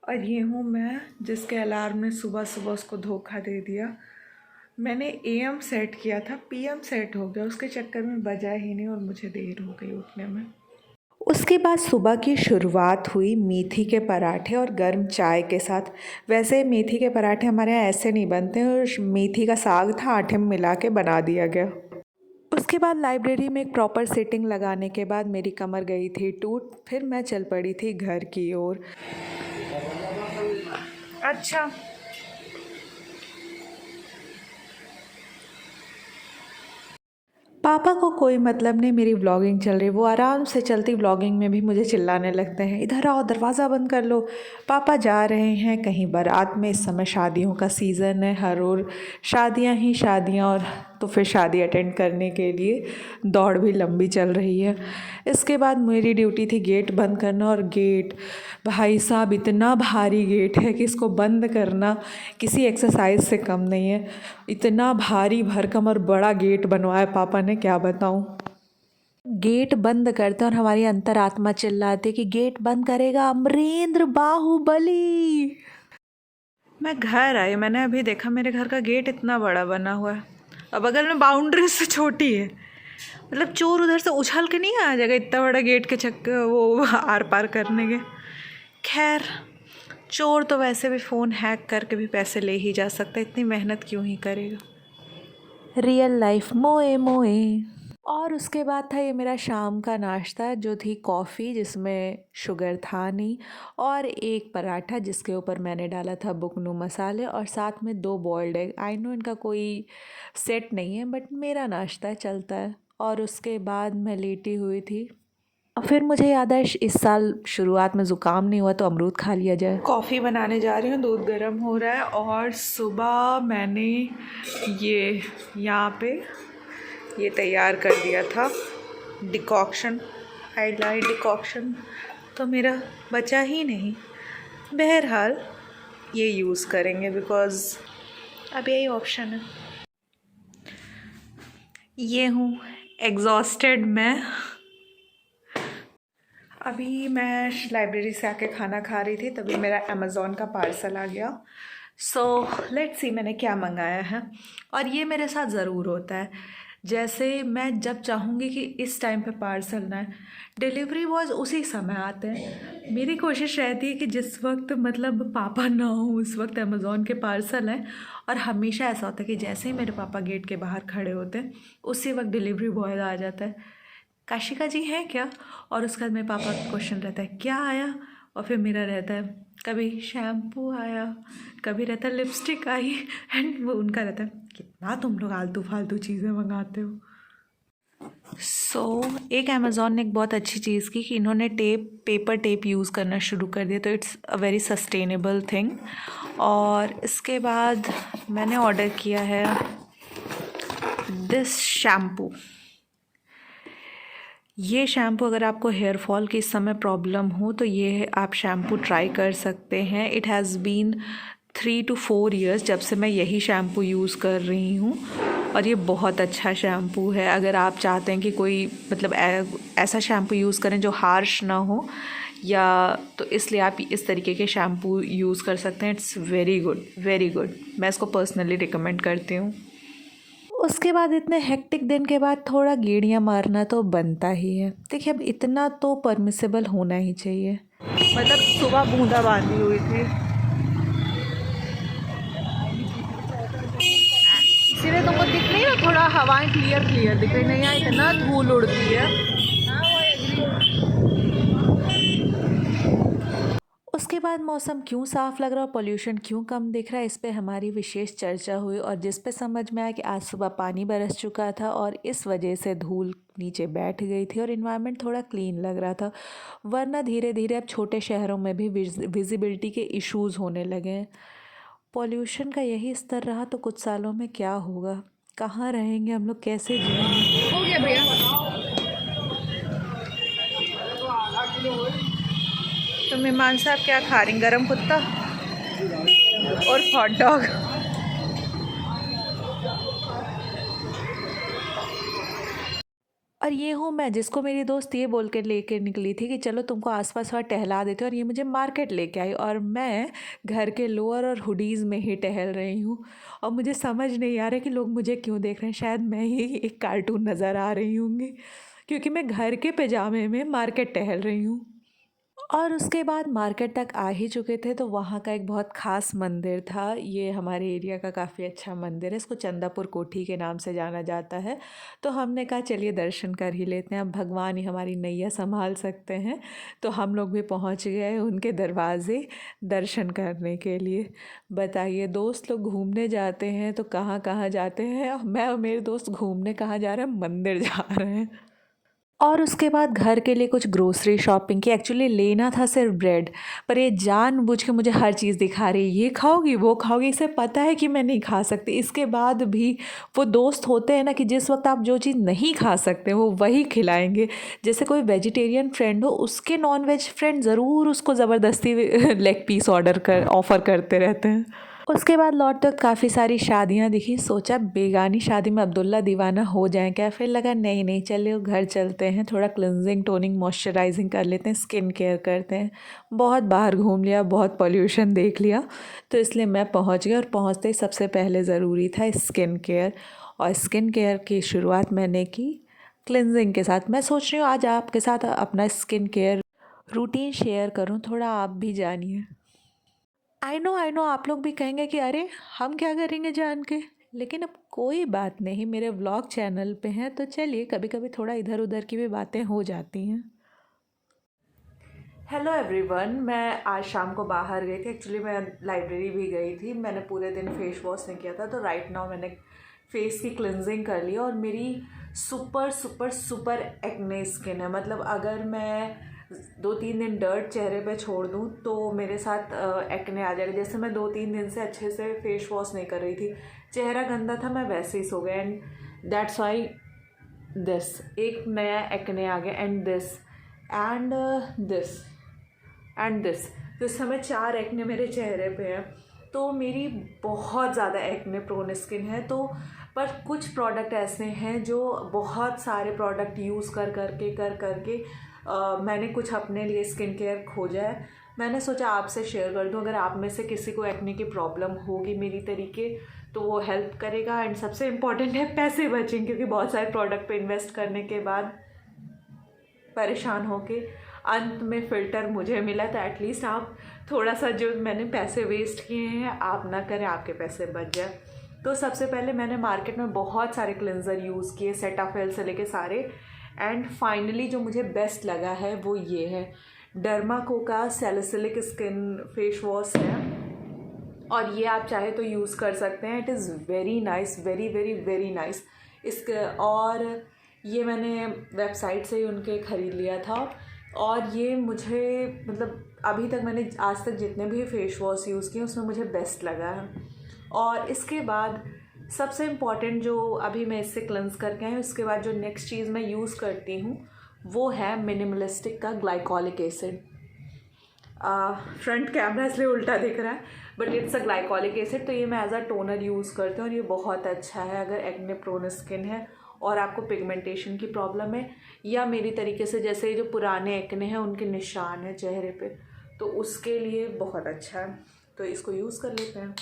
और ये हूँ मैं जिसके अलार्म ने सुबह सुबह उसको धोखा दे दिया। मैंने एएम सेट किया था, पीएम सेट हो गया, उसके चक्कर में बजा ही नहीं और मुझे देर हो गई उठने में। उसके बाद सुबह की शुरुआत हुई मेथी के पराठे और गर्म चाय के साथ। वैसे मेथी के पराठे हमारे यहाँ ऐसे नहीं बनते और मेथी का साग था, आटे में मिला के बना दिया गया। उसके बाद लाइब्रेरी में एक प्रॉपर सिटिंग लगाने के बाद मेरी कमर गई थी टूट, फिर मैं चल पड़ी थी घर की ओर। अच्छा, पापा को कोई मतलब नहीं मेरी व्लॉगिंग चल रही, वो आराम से चलती व्लॉगिंग में भी मुझे चिल्लाने लगते हैं, इधर आओ दरवाज़ा बंद कर लो। पापा जा रहे हैं कहीं बारात में, इस समय शादियों का सीज़न है, हर रोज़ शादियां ही शादियां, और तो फिर शादी अटेंड करने के लिए दौड़ भी लंबी चल रही है। इसके बाद मेरी ड्यूटी थी गेट बंद करना, और गेट भाई साहब इतना भारी गेट है कि इसको बंद करना किसी एक्सरसाइज से कम नहीं है। इतना भारी भरकम और बड़ा गेट बनवाया पापा ने, क्या बताऊँ। गेट बंद करते और हमारी अंतरात्मा चिल्लाती कि गेट बंद करेगा अमरेंद्र बाहुबली। मैं घर आई, मैंने अभी देखा मेरे घर का गेट इतना बड़ा बना हुआ है, अब बगल में बाउंड्री से छोटी है, मतलब चोर उधर से उछल के नहीं आ जाएगा इतना बड़ा गेट के चक्कर वो आर पार करने के। खैर, चोर तो वैसे भी फ़ोन हैक करके भी पैसे ले ही जा सकता है, इतनी मेहनत क्यों ही करेगा। रियल लाइफ मोए मोए। और उसके बाद था ये मेरा शाम का नाश्ता, जो थी कॉफ़ी जिसमें शुगर था नहीं, और एक पराठा जिसके ऊपर मैंने डाला था बुकनू मसाले, और साथ में 2 बॉइल्ड एग। आई नो इनका कोई सेट नहीं है बट मेरा नाश्ता चलता है। और उसके बाद मैं लेटी हुई थी, और फिर मुझे याद है इस साल शुरुआत में ज़ुकाम नहीं हुआ तो अमरूद खा लिया जाए। कॉफ़ी बनाने जा रही हूँ, दूध गर्म हो रहा है, और सुबह मैंने ये यहाँ पे ये तैयार कर दिया था डिकॉक्शन, हाइलाइट डिकॉक्शन, तो मेरा बचा ही नहीं। बहरहाल ये यूज़ करेंगे बिकॉज़ अब यही ऑप्शन है। ये हूँ एग्जॉस्टेड मैं। अभी मैं लाइब्रेरी से आके खाना खा रही थी, तभी मेरा अमेज़ॉन का पार्सल आ गया। सो लेट्स सी मैंने क्या मंगाया है। और ये मेरे साथ ज़रूर होता है, जैसे मैं जब चाहूँगी कि इस टाइम पे पार्सल ना है, डिलीवरी बॉयज़ उसी समय आते हैं। मेरी कोशिश रहती है कि जिस वक्त मतलब पापा ना हो उस वक्त अमेज़ॉन के पार्सल हैं, और हमेशा ऐसा होता है कि जैसे ही मेरे पापा गेट के बाहर खड़े होते हैं उसी वक्त डिलीवरी बॉय आ जाता है, काशिका जी हैं क्या। और उसके बाद मेरे पापा का क्वेश्चन रहता है क्या आया, और फिर मेरा रहता है कभी शैम्पू आया, कभी रहता है लिपस्टिक आई, एंड वो उनका रहता है कितना तुम लोग आलतू फालतू चीज़ें मंगाते हो। एक अमेज़ॉन ने एक बहुत अच्छी चीज़ की कि इन्होंने पेपर टेप यूज़ करना शुरू कर दिया, तो it's a very sustainable thing. और इसके बाद मैंने ऑर्डर किया है दिस शैम्पू। ये शैम्पू अगर आपको हेयर फॉल की इस समय प्रॉब्लम हो तो ये आप शैम्पू ट्राई कर सकते हैं। It has been 3 to 4 years जब से मैं यही शैम्पू यूज़ कर रही हूँ, और ये बहुत अच्छा शैम्पू है। अगर आप चाहते हैं कि कोई मतलब ऐसा शैम्पू यूज़ करें जो हार्श ना हो, या तो इसलिए आप इस तरीके के शैम्पू यूज़ कर सकते हैं। It's very good, very good, मैं इसको पर्सनली रिकमेंड करती हूँ। उसके बाद इतने हेक्टिक दिन के बाद थोड़ा गेड़ियाँ मारना तो बनता ही है। देखिए अब इतना तो परमिसेबल होना ही चाहिए, मतलब सुबह बूंदाबांदी हुई थी, इसीलिए तुमको दिख नहीं रहा, थोड़ा हवाएं क्लियर क्लियर दिख रही, नहीं इतना धूल उड़ती है। उसके बाद मौसम क्यों साफ़ लग रहा है, पॉल्यूशन क्यों कम दिख रहा है, इस पे हमारी विशेष चर्चा हुई, और जिस पे समझ में आया कि आज सुबह पानी बरस चुका था और इस वजह से धूल नीचे बैठ गई थी और इन्वायरमेंट थोड़ा क्लीन लग रहा था। वरना धीरे धीरे अब छोटे शहरों में भी विजिबिलिटी के इश्यूज़ होने लगे हैं। पॉल्यूशन का यही स्तर रहा तो कुछ सालों में क्या होगा, कहाँ रहेंगे हम लोग, कैसे जिएंगे। हो गया भैया। तो मेहमान साहब क्या खा रही, गरम कुत्ता और हॉट डॉग। और ये हूँ मैं जिसको मेरी दोस्त ये बोल के लेके निकली थी कि चलो तुमको आसपास थोड़ा टहला देते, और ये मुझे मार्केट लेके आई, और मैं घर के लोअर और हुडीज़ में ही टहल रही हूँ। और मुझे समझ नहीं आ रहा कि लोग मुझे क्यों देख रहे हैं, शायद मैं ही एक कार्टून नज़र आ रही होंगी, क्योंकि मैं घर के पैजामे में मार्केट टहल रही हूँ। और उसके बाद मार्केट तक आ ही चुके थे, तो वहाँ का एक बहुत ख़ास मंदिर था। ये हमारे एरिया का काफ़ी अच्छा मंदिर है, इसको चंदापुर कोठी के नाम से जाना जाता है। तो हमने कहा चलिए दर्शन कर ही लेते हैं, अब भगवान ही हमारी नैया संभाल सकते हैं। तो हम लोग भी पहुँच गए उनके दरवाज़े दर्शन करने के लिए। बताइए, दोस्त लोग घूमने जाते हैं तो कहाँ कहाँ जाते हैं, और मैं और मेरे दोस्त घूमने कहाँ जा रहे हैं, मंदिर जा रहे हैं। और उसके बाद घर के लिए कुछ ग्रोसरी शॉपिंग की, एक्चुअली लेना था सिर्फ ब्रेड, पर ये जानबूझ के मुझे हर चीज़ दिखा रही है, ये खाओगी वो खाओगी, इसे पता है कि मैं नहीं खा सकती। इसके बाद भी वो दोस्त होते हैं ना कि जिस वक्त आप जो चीज़ नहीं खा सकते वो वही खिलाएंगे। जैसे कोई वेजिटेरियन फ्रेंड हो, उसके नॉन वेज फ्रेंड ज़रूर उसको ज़बरदस्ती लेग पीस ऑफ़र करते रहते हैं। उसके बाद लौट तक काफ़ी सारी शादियां दिखी, सोचा बेगानी शादी में अब्दुल्ला दीवाना हो जाए क्या, फिर लगा नहीं नहीं, चलिए घर चलते हैं, थोड़ा क्लिनजिंग टोनिंग मॉइस्चराइजिंग कर लेते हैं, स्किन केयर करते हैं। बहुत बाहर घूम लिया, बहुत पॉल्यूशन देख लिया, तो इसलिए मैं पहुंच गई, और पहुंचते ही सबसे पहले ज़रूरी था स्किन केयर। और स्किन केयर की शुरुआत मैंने की क्लिनजिंग के साथ। मैं सोच रही हूँ आज आपके साथ अपना स्किन केयर रूटीन शेयर करूँ, थोड़ा आप भी जानिए। आई नो आप लोग भी कहेंगे कि अरे हम क्या करेंगे जान के, लेकिन अब कोई बात नहीं, मेरे व्लॉग चैनल पे हैं, तो चलिए कभी कभी थोड़ा इधर उधर की भी बातें हो जाती हैं। हेलो एवरीवन, मैं आज शाम को बाहर गई थी, एक्चुअली मैं लाइब्रेरी भी गई थी। मैंने पूरे दिन फेस वॉश नहीं किया था, तो राइट नाउ मैंने फेस की क्लिनजिंग कर ली, और मेरी super super super acne skin है। मतलब अगर मैं 2-3 दिन डर्ट चेहरे पे छोड़ दूँ तो मेरे साथ एक्ने आ जाएगा। जैसे मैं 2-3 दिन से अच्छे से फेस वॉश नहीं कर रही थी, चेहरा गंदा था, मैं वैसे ही सो गया, एंड दैट्स वाई दिस एक नया एक्ने आ गया, and this and this and this. तो इस समय 4 एक्ने मेरे चेहरे पे हैं। तो मेरी बहुत ज़्यादा एक्ने प्रोन स्किन है। तो पर कुछ प्रोडक्ट ऐसे हैं जो बहुत सारे प्रोडक्ट यूज़ कर करके मैंने कुछ अपने लिए स्किन केयर खोजा है। मैंने सोचा आपसे शेयर कर दूं, अगर आप में से किसी को एक्ने की प्रॉब्लम होगी मेरी तरीके, तो वो हेल्प करेगा। एंड सबसे इम्पॉर्टेंट है पैसे बचेंगे, क्योंकि बहुत सारे प्रोडक्ट पे इन्वेस्ट करने के बाद परेशान होके अंत में फ़िल्टर मुझे मिला। तो एटलीस्ट आप थोड़ा सा जो मैंने पैसे वेस्ट किए हैं आप ना करें, आपके पैसे बच जाए। तो सबसे पहले मैंने मार्केट में बहुत सारे क्लिनज़र यूज़ किए, सेटाफिल से लेके सारे, एंड फाइनली जो मुझे बेस्ट लगा है वो ये है, डर्माको का सैलिसिलिक स्किन फेस वॉश है, और ये आप चाहे तो यूज़ कर सकते हैं। It is very nice, very very very nice. इसके और ये मैंने वेबसाइट से ही उनके ख़रीद लिया था, और ये मुझे मतलब अभी तक मैंने आज तक जितने भी फेस वॉश यूज़ किए उसमें मुझे बेस्ट लगा है। और इसके बाद सबसे इम्पॉर्टेंट जो अभी मैं इससे क्लेंस करके आई हूँ, इसके बाद जो नेक्स्ट चीज़ मैं यूज़ करती हूँ वो है मिनिमलिस्टिक का ग्लाइकोलिक एसिड। फ्रंट कैमरा इसलिए उल्टा दिख रहा है, but it's a glycolic acid. तो ये मैं एज अ टोनर यूज़ करती हूँ, और ये बहुत अच्छा है अगर एक्ने प्रोन स्किन है और आपको पिगमेंटेशन की प्रॉब्लम है, या मेरी तरीके से जैसे जो पुराने एक्ने हैं उनके निशान है चेहरे पे, तो उसके लिए बहुत अच्छा है। तो इसको यूज़ कर लेते हैं।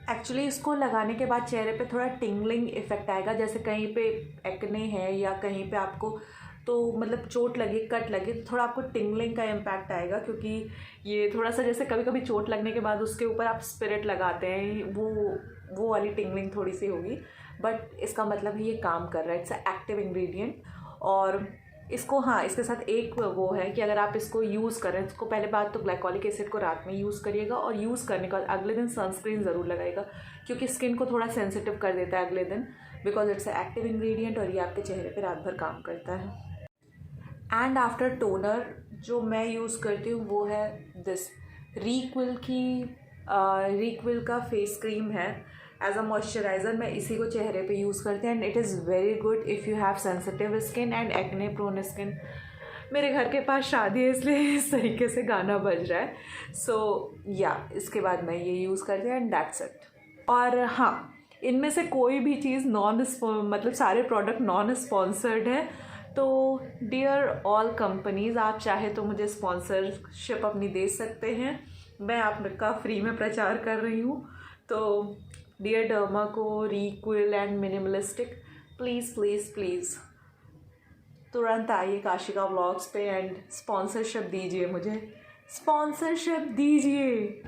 एक्चुअली इसको लगाने के बाद चेहरे पे थोड़ा टिंगलिंग इफ़ेक्ट आएगा, जैसे कहीं पे एक्ने है या कहीं पे आपको तो मतलब चोट लगे, कट लगे, तो थोड़ा आपको टिंगलिंग का इम्पैक्ट आएगा। क्योंकि ये थोड़ा सा जैसे कभी कभी चोट लगने के बाद उसके ऊपर आप स्पिरिट लगाते हैं, वो वाली टिंगलिंग थोड़ी सी होगी, बट इसका मतलब ये काम कर रहा है, इट्स एक्टिव इंग्रेडिएंट। और इसको हाँ, इसके साथ एक वो है कि अगर आप इसको यूज़ करें, इसको पहले बात तो ग्लाइकोलिक एसिड को रात में यूज़ करिएगा, और यूज़ करने के बाद अगले दिन सनस्क्रीन ज़रूर लगाइएगा, क्योंकि स्किन को थोड़ा सेंसिटिव कर देता है अगले दिन, बिकॉज इट्स एक्टिव इंग्रेडिएंट, और ये आपके चेहरे पर रात भर काम करता है। एंड आफ्टर टोनर जो मैं यूज़ करती हूँ वो है दिस रीक्विल का फेस क्रीम है। एज अ मॉइस्चराइज़र मैं इसी को चेहरे पे यूज़ करती हूँ, and it is very good if you have sensitive skin and acne prone skin. मेरे घर के पास शादी है इसलिए इस तरीके से गाना बज रहा है। सो या इसके बाद मैं ये यूज़ करती हूँ एंड दैट्स इट। और हाँ, इनमें से कोई भी चीज़ मतलब सारे प्रोडक्ट नॉन स्पॉन्सर्ड है। तो डियर ऑल कंपनीज़, आप चाहे तो मुझे स्पॉन्सरशिप अपनी दे सकते हैं, मैं आपका फ्री में प्रचार कर रही हूँ। तो dear Dermaco, Reequil and minimalistic, please please please तुरंत आइए काशिका व्लॉग्स पे एंड स्पॉन्सरशिप दीजिए, मुझे स्पॉन्सरशिप दीजिए।